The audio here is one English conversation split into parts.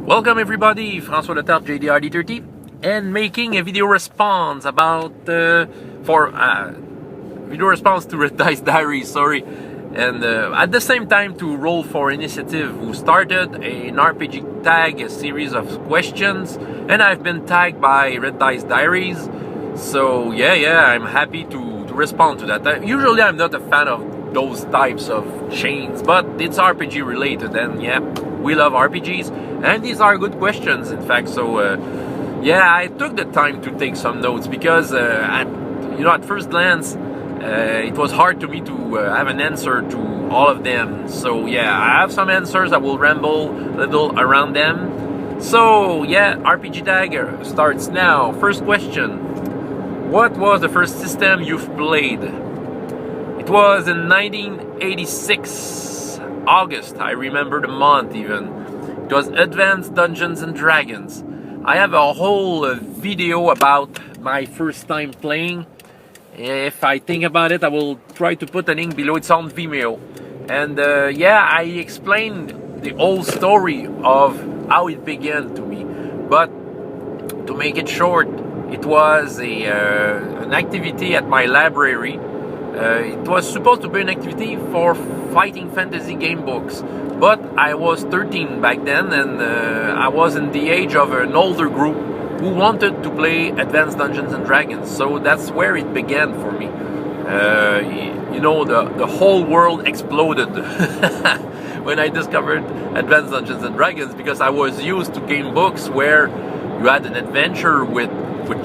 Welcome everybody, François Letarte, JDR D30, and making a video response about video response to Dice Diaries, sorry, and at the same time to Roll for Initiative, who started an RPG tag, a series of questions, and I've been tagged by Dice Diaries. So yeah, I'm happy to respond to that. Usually I'm not a fan of those types of chains, but it's RPG related, and yeah, we love RPGs, and these are good questions, in fact. So yeah, I took the time to take some notes because at first glance it was hard to me to have an answer to all of them. So yeah, I have some answers. I will ramble a little around them. So yeah, RPG Dagger starts now. First question: what was the first system you've played? It was in 1986, August. I remember the month even. It was Advanced Dungeons and Dragons. I have a whole video about my first time playing. If I think about it, I will try to put a link below. It's on Vimeo. And yeah, I explained the whole story of how it began to me. But to make it short, it was an activity at my library. It was supposed to be an activity for fighting fantasy game books, but I was 13 back then, and I was in the age of an older group who wanted to play Advanced Dungeons and Dragons. So that's where it began for me. The whole world exploded when I discovered Advanced Dungeons and Dragons, because I was used to game books where you had an adventure with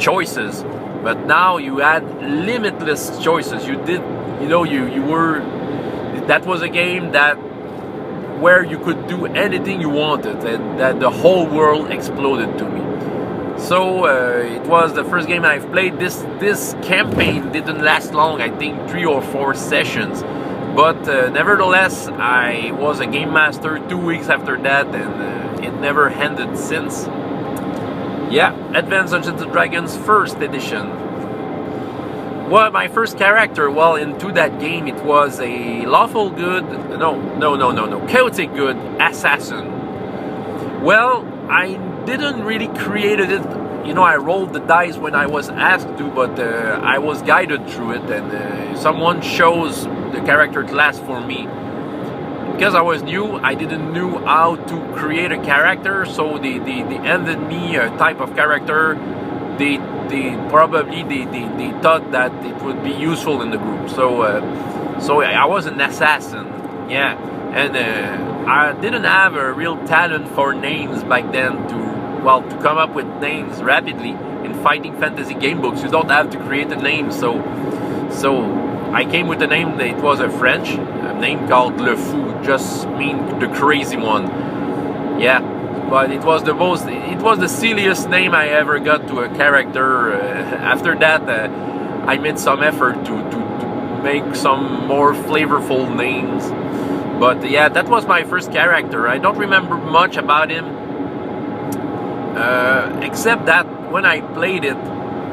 choices. But now you had limitless choices. That was a game where you could do anything you wanted, and that the whole world exploded to me. So it was the first game I've played. This campaign didn't last long, I think 3 or 4 sessions. But nevertheless, I was a game master 2 weeks after that, and it never ended since. Yeah, Advanced Dungeons & Dragons First Edition. Well, my first character, well, into that game, it was a chaotic good assassin. Well, I didn't really create it. I rolled the dice when I was asked to, but I was guided through it, and someone chose the character class for me. Because I was new, I didn't know how to create a character, so they handed me a type of character. They thought that it would be useful in the group. So I was an assassin, yeah, and I didn't have a real talent for names back then to come up with names rapidly. In fighting fantasy game books, you don't have to create a name, so I came with a name that it was a French name called Le Fou, just mean the crazy one. Yeah, but it was the silliest name I ever got to a character. After that, I made some effort to make some more flavorful names. But yeah, that was my first character. I don't remember much about him, except that when I played it,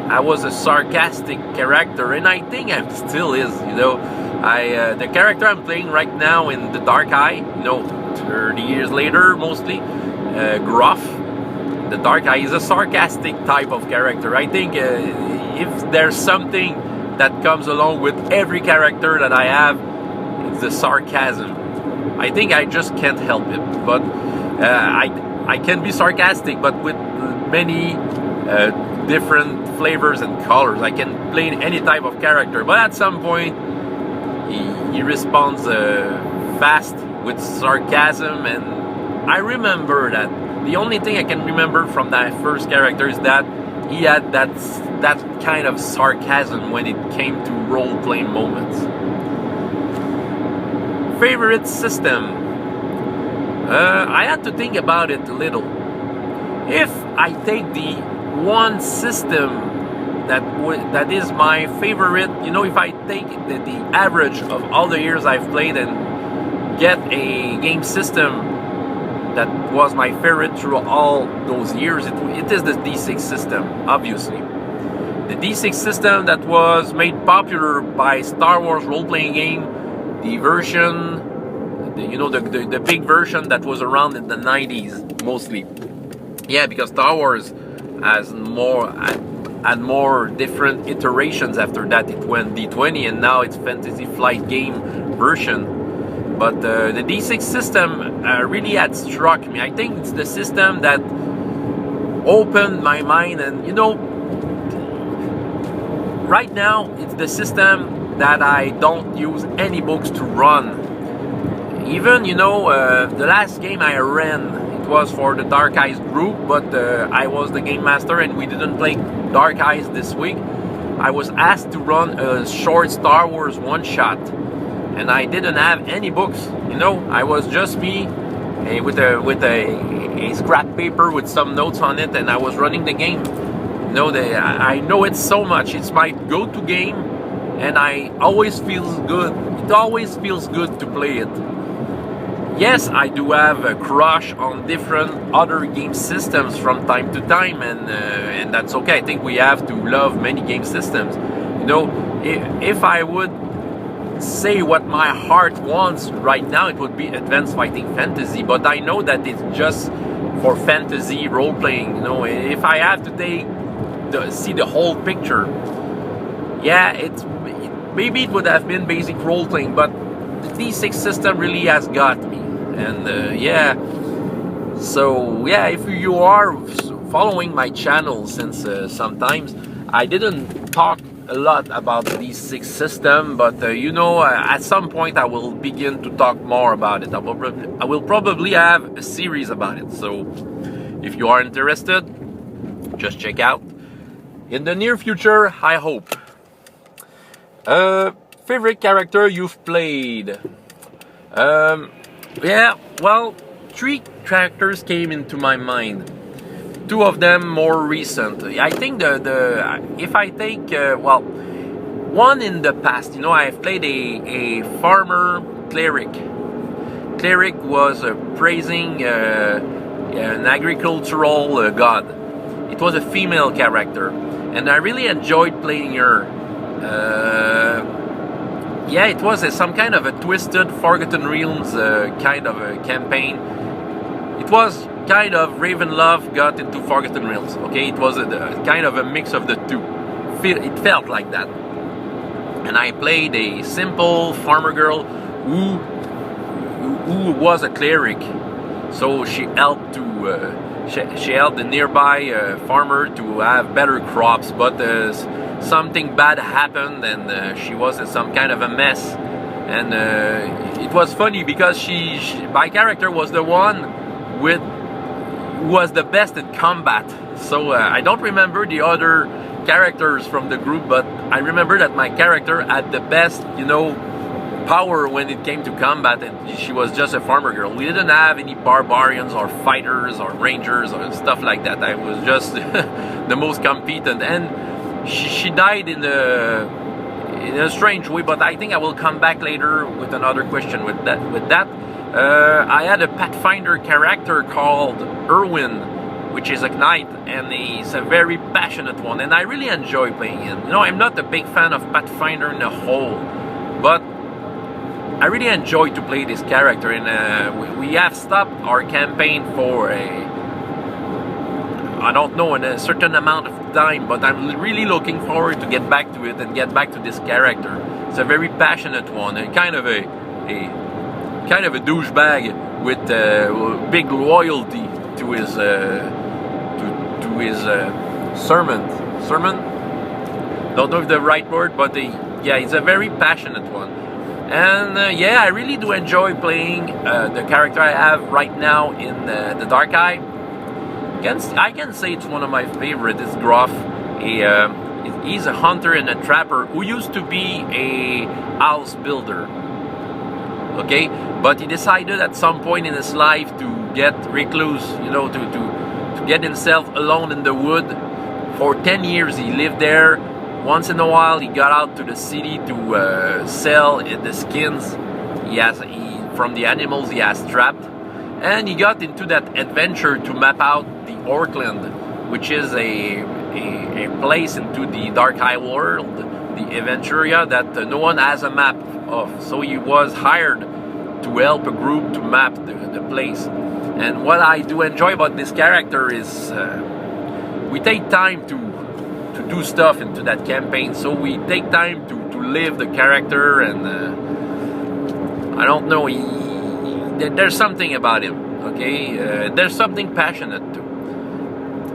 I was a sarcastic character, and I think I still is. The character I'm playing right now in The Dark Eye, 30 years later, mostly, Gruff. The Dark Eye is a sarcastic type of character. I think if there's something that comes along with every character that I have, it's the sarcasm. I think I just can't help it. But I can be sarcastic, but with many different flavors and colors. I can play any type of character, but at some point he responds fast with sarcasm, and I remember that. The only thing I can remember from that first character is that he had that kind of sarcasm when it came to role-playing moments. Favorite system? I had to think about it a little. If I take the one system that is my favorite, if I take the average of all the years I've played and get a game system that was my favorite through all those years, it is the D6 system, obviously. The D6 system that was made popular by Star Wars role-playing game, the version, the big version that was around in the 90s, mostly. Yeah, because Star Wars has more had more different iterations after that. It went D20 and now it's Fantasy Flight Game version. But the D6 system really had struck me. I think it's the system that opened my mind, and you know, right now it's the system that I don't use any books to run. Even, you know, the last game I ran, it was for the Dark Eyes group, but I was the game master and we didn't play Dark Eyes this week. I was asked to run a short Star Wars one-shot, and I didn't have any books. You know, I was just me with a scrap paper with some notes on it, and I was running the game. You know, I know it so much. It's my go-to game, and I always feels good. It always feels good to play it. Yes, I do have a crush on different other game systems from time to time, and that's okay. I think we have to love many game systems. You know, if I would say what my heart wants right now, it would be Advanced Fighting Fantasy, but I know that it's just for fantasy role-playing. You know, if I have to see the whole picture, yeah, maybe it would have been basic role-playing, but the D6 system really has got me. And yeah, so yeah, if you are following my channel since sometimes, I didn't talk a lot about the D6 system, but you know, at some point I will begin to talk more about it. I will probably have a series about it, so if you are interested, just check out in the near future, I hope. Favorite character you've played? Yeah, well, 3 characters came into my mind. 2 of them more recent. I think if I take well, one in the past, you know, I've played a farmer cleric. Cleric was praising an agricultural god. It was a female character, and I really enjoyed playing her. Yeah, it was some kind of a twisted Forgotten Realms kind of a campaign. It was kind of Ravenloft got into Forgotten Realms. Okay, it was a kind of a mix of the two. It felt like that. And I played a simple farmer girl who was a cleric. So she helped she helped the nearby farmer to have better crops, but something bad happened, and she was in some kind of a mess. And it was funny because my character was the one who was the best in combat. So I don't remember the other characters from the group, but I remember that my character had the best, you know, power when it came to combat, and she was just a farmer girl. We didn't have any barbarians or fighters or rangers or stuff like that. I was just the most competent, and she died in a strange way, but I think I will come back later with another question with that. I had a Pathfinder character called Erwin, which is a knight, and he's a very passionate one, and I really enjoy playing him. You know, I'm not a big fan of Pathfinder in a whole, but I really enjoy to play this character, and we have stopped our campaign for I don't know, in a certain amount of time, but I'm really looking forward to get back to it and get back to this character. It's a very passionate one, and kind of a douchebag with big loyalty to his sermon. Don't know if the right word, but yeah, he's a very passionate one. And yeah, I really do enjoy playing the character I have right now in the Dark Eye. I can say it's one of my favorites. It's Gruff. He's a hunter and a trapper who used to be a house builder. Okay, but he decided at some point in his life to get recluse, you know, to get himself alone in the wood. For 10 years he lived there. Once in a while he got out to the city to sell the skins from the animals he has trapped, and he got into that adventure to map out the Orkland, which is a place into the Dark High world, the Aventuria, that no one has a map of. So he was hired to help a group to map the place. And what I do enjoy about this character is we take time to do stuff into that campaign. So we take time to live the character, and I don't know, there's something about him, okay? There's something passionate too.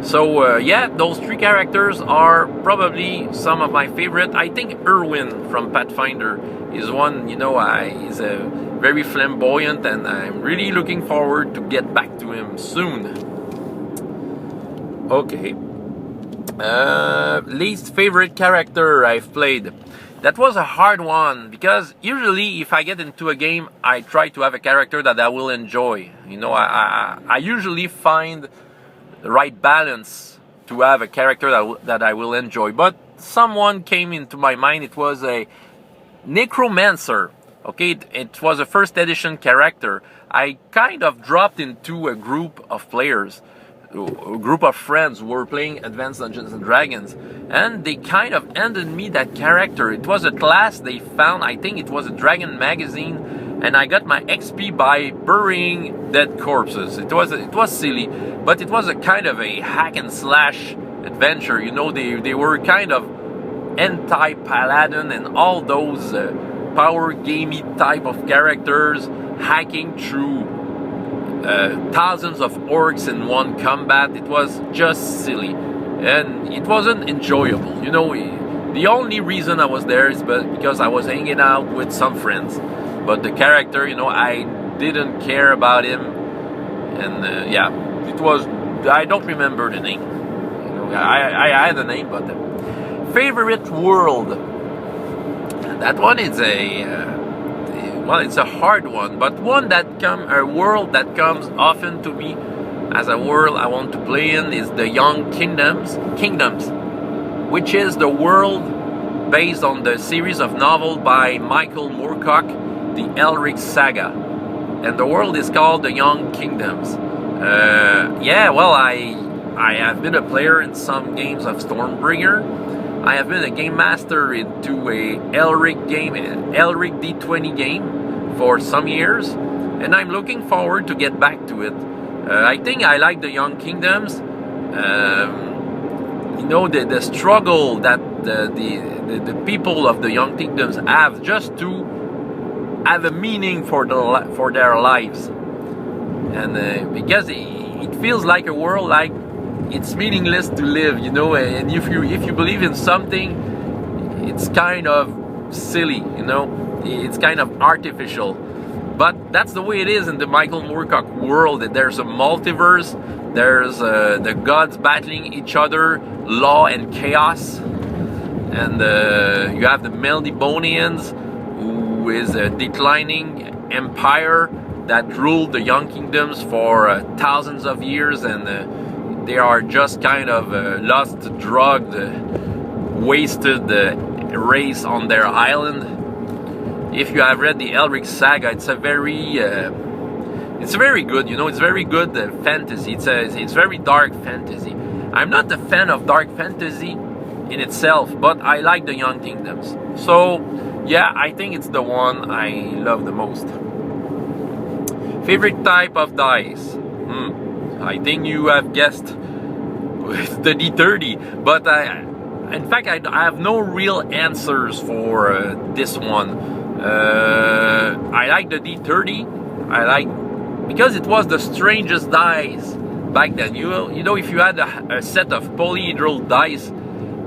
So yeah, those three characters are probably some of my favorite. I think Erwin from Pathfinder is one, you know, he's a very flamboyant, and I'm really looking forward to get back to him soon. Okay. Least favorite character I've played. That was a hard one, because usually if I get into a game, I try to have a character that I will enjoy. You know, I usually find the right balance to have a character that I will enjoy. But someone came into my mind. It was a Necromancer. Okay, it was a first edition character. I kind of dropped into a group of players, a group of friends who were playing Advanced Dungeons and Dragons, and they kind of handed me that character. It was a class they found, I think it was a Dragon magazine, and I got my XP by burying dead corpses. It was silly, but it was a kind of a hack and slash adventure. You know, they were kind of anti-paladin and all those power gamey type of characters, hacking through thousands of orcs in one combat. It was just silly, and it wasn't enjoyable. You know, the only reason I was there is because I was hanging out with some friends. But the character, you know, I didn't care about him, and yeah, it was. I don't remember the name. You know, I had a name, but favorite world. That one is well, it's a hard one, but a world that comes often to me as a world I want to play in is the Young Kingdoms, which is the world based on the series of novels by Michael Moorcock, the Elric Saga, and the world is called the Young Kingdoms. Yeah, well, I have been a player in some games of Stormbringer. I have been a game master into a Elric D20 game for some years, and I'm looking forward to get back to it. I think I like the Young Kingdoms. You know, the struggle that the people of the Young Kingdoms have just to have a meaning for their lives, and because it feels like a world like it's meaningless to live, you know, and if you believe in something, it's kind of silly, you know, it's kind of artificial. But that's the way it is in the Michael Moorcock world. There's a multiverse, there's the gods battling each other, law and chaos, and you have the Melnibonians, who is a declining empire that ruled the Young Kingdoms for thousands of years, and they are just kind of lost, drugged, wasted race on their island. If you have read the Elric Saga, it's very good. You know, it's very good fantasy. It's very dark fantasy. I'm not a fan of dark fantasy in itself, but I like the Young Kingdoms. So yeah, I think it's the one I love the most. Favorite type of dice? I think you have guessed with the D30, but in fact I have no real answers for this one. I like the D30. Because it was the strangest dice back then. You know, if you had a set of polyhedral dice,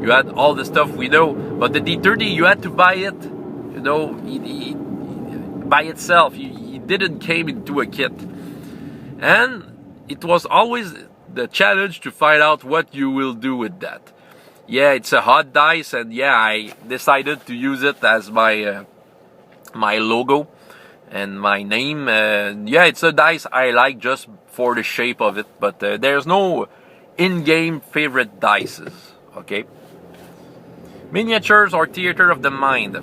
you had all the stuff we know. But the D30, you had to buy it. You know, by itself. It didn't came into a kit, and it was always the challenge to find out what you will do with that. Yeah, it's a hot dice, and yeah, I decided to use it as my my logo and my name. Yeah, it's a dice I like just for the shape of it, but there's no in-game favorite dices. Okay. Miniatures or theater of the mind?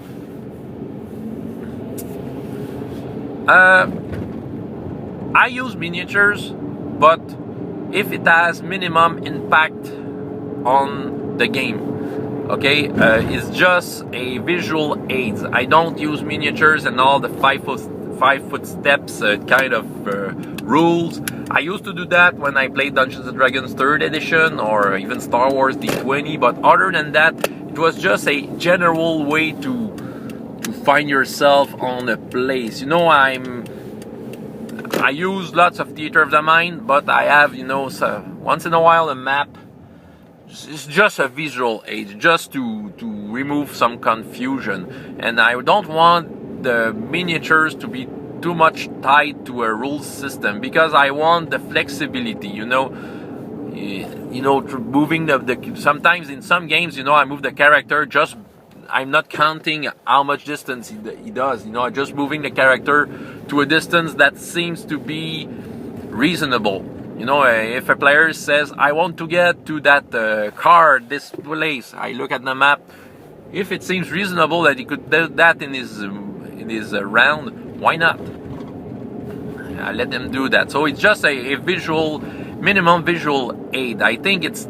I use miniatures, but if it has minimum impact on the game, okay, it's just a visual aids. I don't use miniatures and all the five footsteps kind of rules. I used to do that when I played Dungeons and Dragons 3rd edition or even Star Wars D20, but other than that, it was just a general way to find yourself on a place. You know, I use lots of theater of the mind, but I have, you know, so once in a while a map. It's just a visual aid, just to remove some confusion. And I don't want the miniatures to be too much tied to a rule system, because I want the flexibility, you know, moving the sometimes in some games, you know, I move the character just, I'm not counting how much distance he does, you know, I'm just moving the character to a distance that seems to be reasonable. You know, if a player says, I want to get to that car, this place, I look at the map. If it seems reasonable that he could do that in his round, why not? I let them do that. So it's just a visual, minimum visual aid. I think it's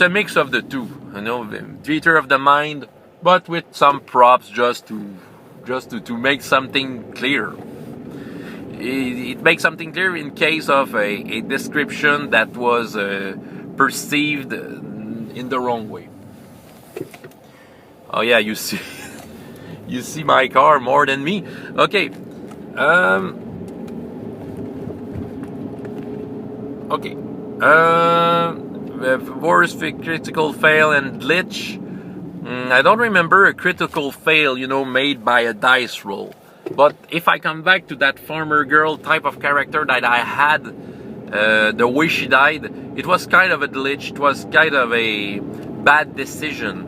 a mix of the two. You know, theater of the mind, but with some props just to make something clear. It makes something clear in case of a description that was perceived in the wrong way. Oh yeah, you see, you see my car more than me. Okay, worst critical fail and glitch. I don't remember a critical fail, you know, made by a dice roll. But if I come back to that farmer girl type of character that I had, the way she died, it was kind of a glitch. It was kind of a bad decision.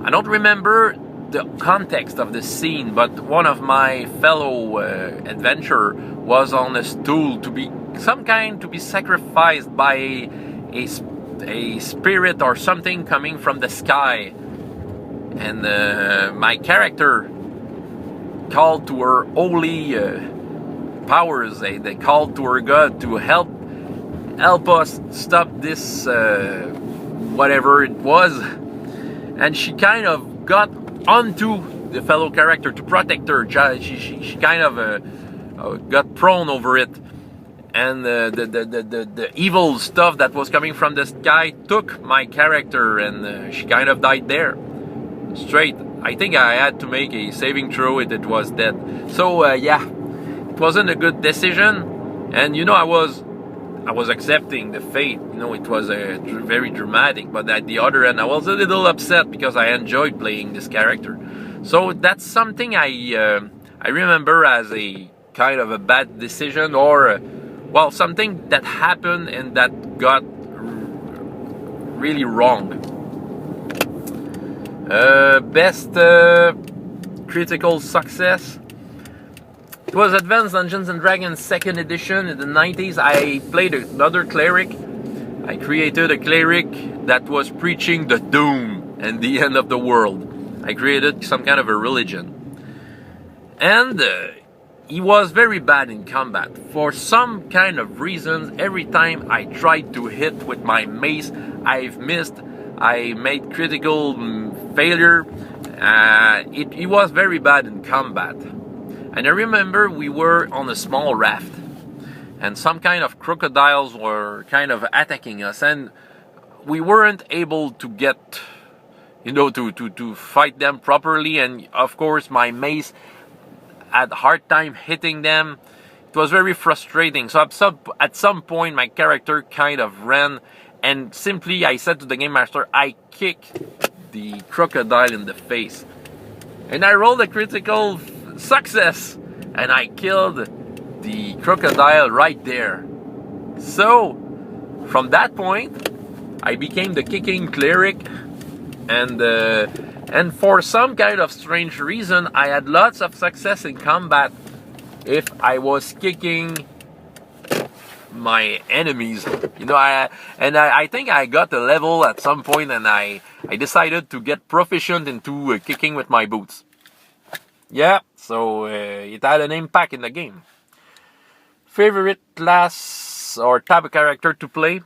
I don't remember the context of the scene, but one of my fellow adventurer was on a stool to be sacrificed by a spirit or something coming from the sky, and my character called to her holy powers. They called to her God to help us stop this whatever it was, and she kind of got onto the fellow character to protect her. She kind of got prone over it, and the evil stuff that was coming from the sky took my character, and she kind of died there straight. I think I had to make a saving throw if it was dead. So yeah, it wasn't a good decision, and you know, I was accepting the fate. You know, it was very dramatic, but at the other end, I was a little upset because I enjoyed playing this character. So that's something I remember as a kind of a bad decision, or well, something that happened and that got really wrong. Best critical success. It was Advanced Dungeons and Dragons 2nd edition in the 90s. I played another cleric. I created a cleric that was preaching the doom and the end of the world. I created some kind of a religion. And he was very bad in combat. For some kind of reasons, every time I tried to hit with my mace, I've missed. I made critical failure. He was very bad in combat. And I remember we were on a small raft, and some kind of crocodiles were kind of attacking us, and we weren't able to get, you know, to fight them properly. And of course, my mace had a hard time hitting them. It was very frustrating. So at some point, my character kind of ran. And simply, I said to the game master, I kick the crocodile in the face. And I rolled a critical success. And I killed the crocodile right there. So, from that point, I became the kicking cleric. And for some kind of strange reason, I had lots of success in combat if I was kicking my enemies, you know. I think I got a level at some point, and I decided to get proficient into kicking with my boots. Yeah, so it had an impact in the game. Favorite class or type of character to play?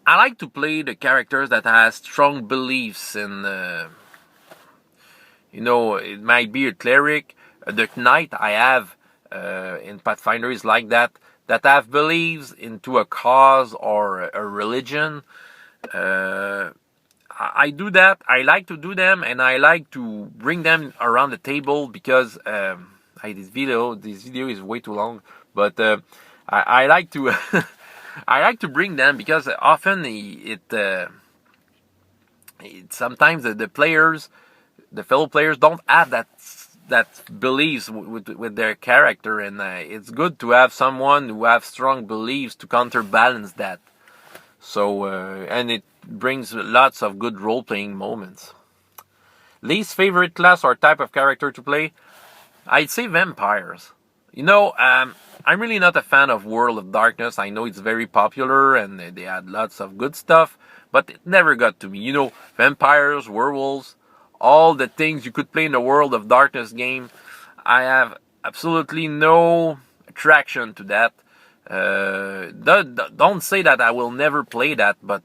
I like to play the characters that has strong beliefs in It might be a cleric. The knight I have in Pathfinder is like that have beliefs into a cause or a religion. I do that. I like to do them, and I like to bring them around the table because this video is way too long. But I like to I like to bring them because often sometimes the players, the fellow players, don't have that beliefs with their character, and it's good to have someone who have strong beliefs to counterbalance that. So and it brings lots of good role-playing moments. Least favorite class or type of character to play? I'd say vampires. I'm really not a fan of World of Darkness. I know it's very popular and they had lots of good stuff, but it never got to me. Vampires, werewolves, all the things you could play in the World of Darkness game, I have absolutely no attraction to that. Don't say that I will never play that, but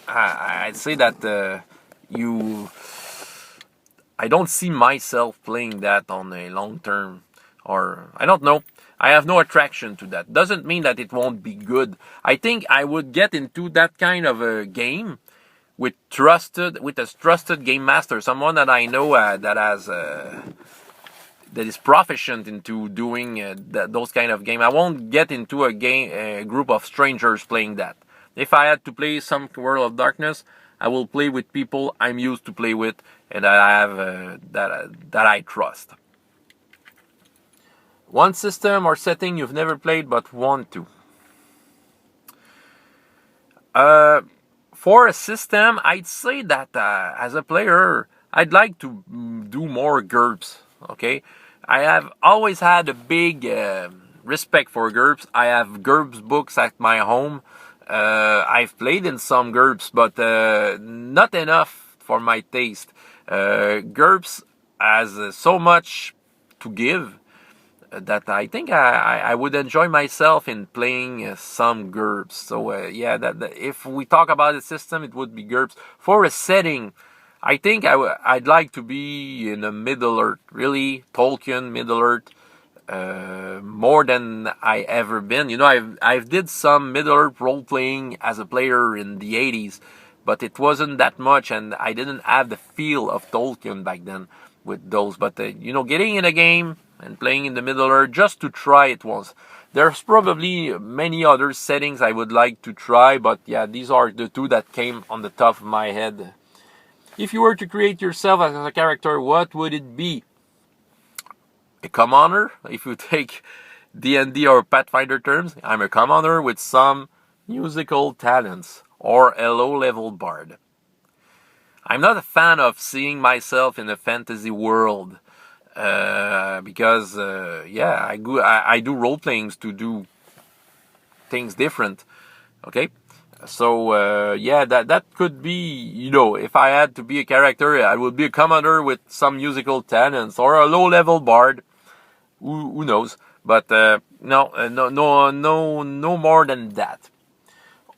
I'd say that I don't see myself playing that on a long term, or I don't know. I have no attraction to that. Doesn't mean that it won't be good. I think I would get into that kind of a game with a trusted game master, someone that I know that is proficient into doing those kind of game. I won't get into a group of strangers playing that. If I had to play some World of Darkness, I will play with people I'm used to play with and that I have that I trust. One system or setting you've never played but want to. For a system, I'd say that as a player, I'd like to do more GURPS. Okay, I have always had a big respect for GURPS. I have GURPS books at my home. I've played in some GURPS, but not enough for my taste. GURPS has so much to give that I think I would enjoy myself in playing some GURPS. So that if we talk about a system, it would be GURPS. For a setting, I think I'd like to be in a Middle-earth, really Tolkien Middle-earth, more than I ever been. I've did some Middle-earth role playing as a player in the 80s, but it wasn't that much, and I didn't have the feel of Tolkien back then with those. But getting in a game and playing in the Middle-earth just to try it once. There's probably many other settings I would like to try, but yeah, these are the two that came on the top of my head. If you were to create yourself as a character, what would it be? A commoner? If you take D&D or Pathfinder terms, I'm a commoner with some musical talents, or a low-level bard. I'm not a fan of seeing myself in a fantasy world, because I do role playings to do things different. Okay, so that could be, if I had to be a character, I would be a commoner with some musical talents or a low level bard. Who knows? But no more than that.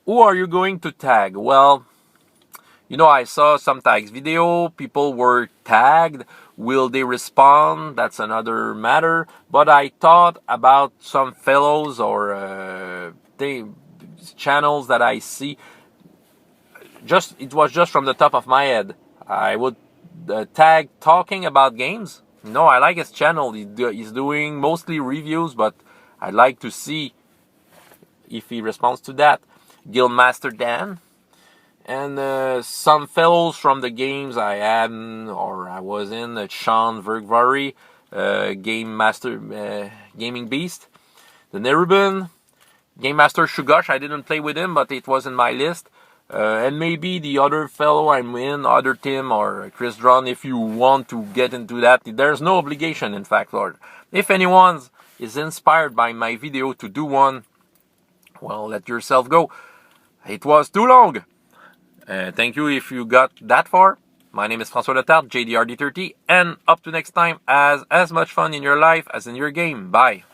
Who are you going to tag? Well, I saw some tags video. People were tagged. Will they respond? That's another matter. But I thought about some fellows or channels that I see. It was just from the top of my head. I would tag talking about games. I like his channel. He's doing mostly reviews, but I'd like to see if he responds to that. Guildmaster Dan. And some fellows from the games I had or I was in, Sean Vergvari, Game Master, Gaming Beast, the Neruben, Game Master Shugosh. I didn't play with him, but it was in my list. And maybe the other fellow I'm in, other Tim or Chris Drawn, if you want to get into that. There's no obligation, in fact, Lord. If anyone is inspired by my video to do one, well, let yourself go. It was too long. Thank you if you got that far. My name is François Letarte, JDR D30, and up to next time, as much fun in your life as in your game. Bye.